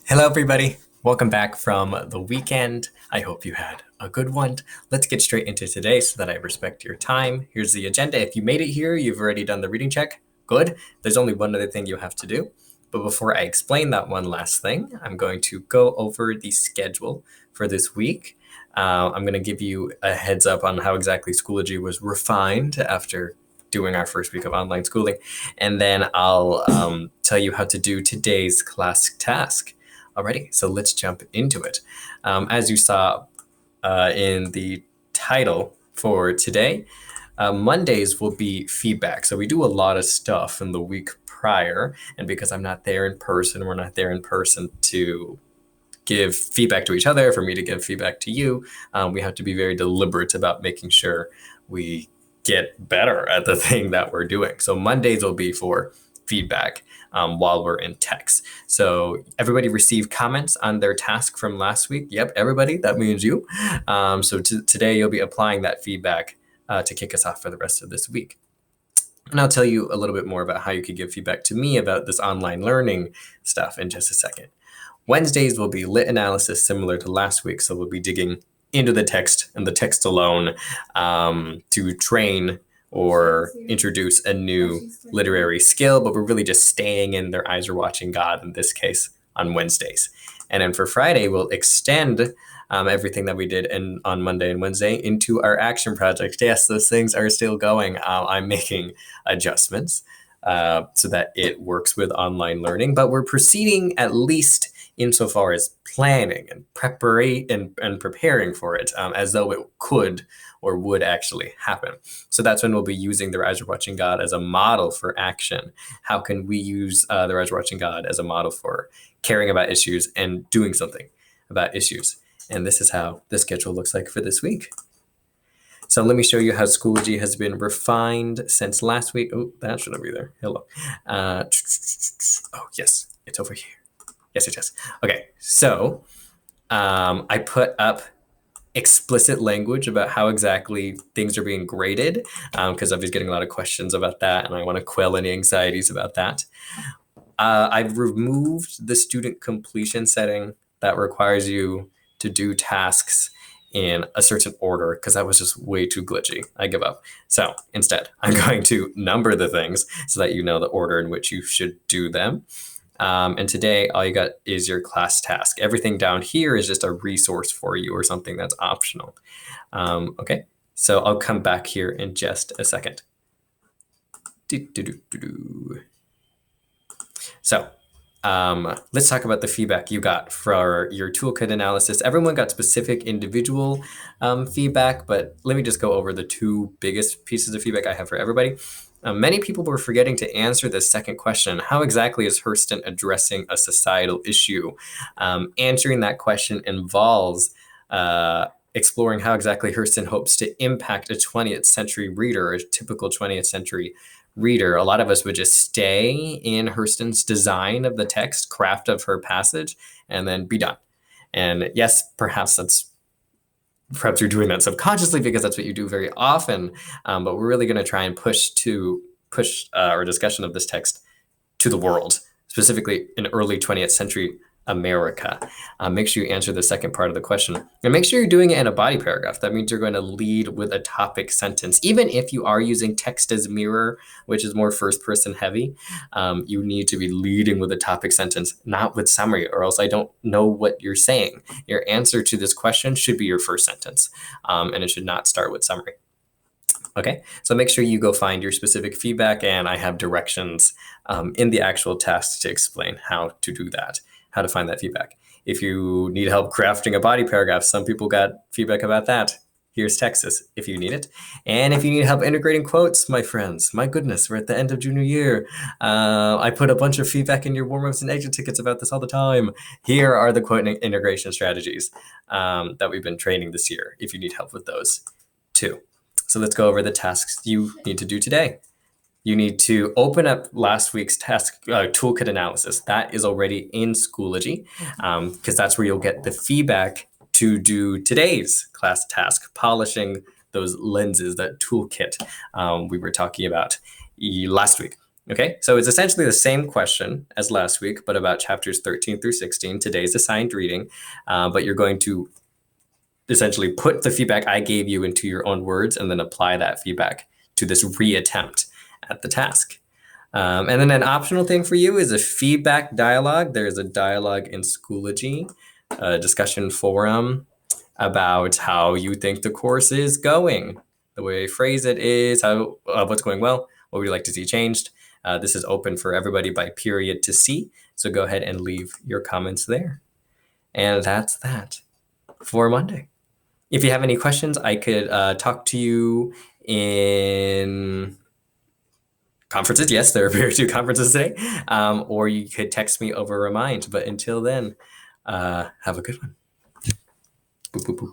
Hello, everybody. Welcome back from the weekend. I hope you had a good one. Let's get straight into today so that I respect your time. Here's the agenda. If you made it here, you've already done the reading check. Good. There's only one other thing you have to do. But before I explain that one last thing, I'm going to go over the schedule for this week. I'm going to give you a heads up on how exactly Schoology was refined after doing our first week of online schooling. And then I'll tell you how to do today's class task. Alrighty, so let's jump into it. As you saw in the title for today, Mondays will be feedback. So we do a lot of stuff in the week prior, and because I'm not there in person, we're not there in person to give feedback to each other, for me to give feedback to you, we have to be very deliberate about making sure we get better at the thing that we're doing. So Mondays will be for feedback while we're in text. So everybody received comments on their task from last week. Yep, everybody, that means you. So today you'll be applying that feedback to kick us off for the rest of this week. And I'll tell you a little bit more about how you could give feedback to me about this online learning stuff in just a second. Wednesdays will be lit analysis similar to last week. So we'll be digging into the text and the text alone to train or introduce a new literary skill, but we're really just staying in Their Eyes Are Watching God in this case on Wednesdays. And then for Friday, we'll extend everything that we did on Monday and Wednesday into our action project. Yes, those things are still going. I'm making adjustments so that it works with online learning, but we're proceeding at least insofar as planning and preparing for it as though it could or would actually happen. So that's when we'll be using Their Eyes Are Watching God as a model for action. How can we use Their Eyes Are Watching God as a model for caring about issues and doing something about issues? And this is how the schedule looks like for this week. So let me show you how Schoology has been refined since last week. Oh, that shouldn't be there. Hello. Oh, yes, it's over here. Yes, it is. Okay, so I put up explicit language about how exactly things are being graded because I was getting a lot of questions about that, and I want to quell any anxieties about that. I've removed the student completion setting that requires you to do tasks in a certain order because that was just way too glitchy. I give up. So instead, I'm going to number the things so that you know the order in which you should do them. And today, all you got is your class task. Everything down here is just a resource for you or something that's optional. Okay, so I'll come back here in just a second. So let's talk about the feedback you got for your toolkit analysis. Everyone got specific individual feedback, but let me just go over the two biggest pieces of feedback I have for everybody. Many people were forgetting to answer the second question. How exactly is Hurston addressing a societal issue? Answering that question involves exploring how exactly Hurston hopes to impact a 20th century reader, a typical 20th century reader. A lot of us would just stay in Hurston's design of the text, craft of her passage, and then be done. And yes, perhaps you're doing that subconsciously because that's what you do very often. But we're really going to try and push our discussion of this text to the world, specifically in early 20th century America. Make sure you answer the second part of the question. And make sure you're doing it in a body paragraph. That means you're going to lead with a topic sentence. Even if you are using text as mirror, which is more first person heavy, you need to be leading with a topic sentence, not with summary, or else I don't know what you're saying. Your answer to this question should be your first sentence, and it should not start with summary. Okay, so make sure you go find your specific feedback, and I have directions in the actual task to explain how to do that, how to find that feedback. If you need help crafting a body paragraph, some people got feedback about that. Here's Texas if you need it. And if you need help integrating quotes, my friends, my goodness, we're at the end of junior year. I put a bunch of feedback in your warm-ups and exit tickets about this all the time. Here are the quote integration strategies that we've been training this year if you need help with those too. So let's go over the tasks you need to do today. You need to open up last week's task toolkit analysis. That is already in Schoology because that's where you'll get the feedback to do today's class task, polishing those lenses, that toolkit we were talking about last week. Okay, so it's essentially the same question as last week, but about chapters 13 through 16, today's assigned reading. But you're going to essentially put the feedback I gave you into your own words and then apply that feedback to this reattempt at the task. And then an optional thing for you is a feedback dialogue. There's a dialogue in Schoology, a discussion forum about how you think the course is going. The way I phrase it is how what's going well, what would you like to see changed. This is open for everybody by period to see. So go ahead and leave your comments there. And that's that for Monday. If you have any questions, I could talk to you in conferences. Yes, there are very few conferences today. Or you could text me over Remind. But until then, have a good one. Boop, boop, boop.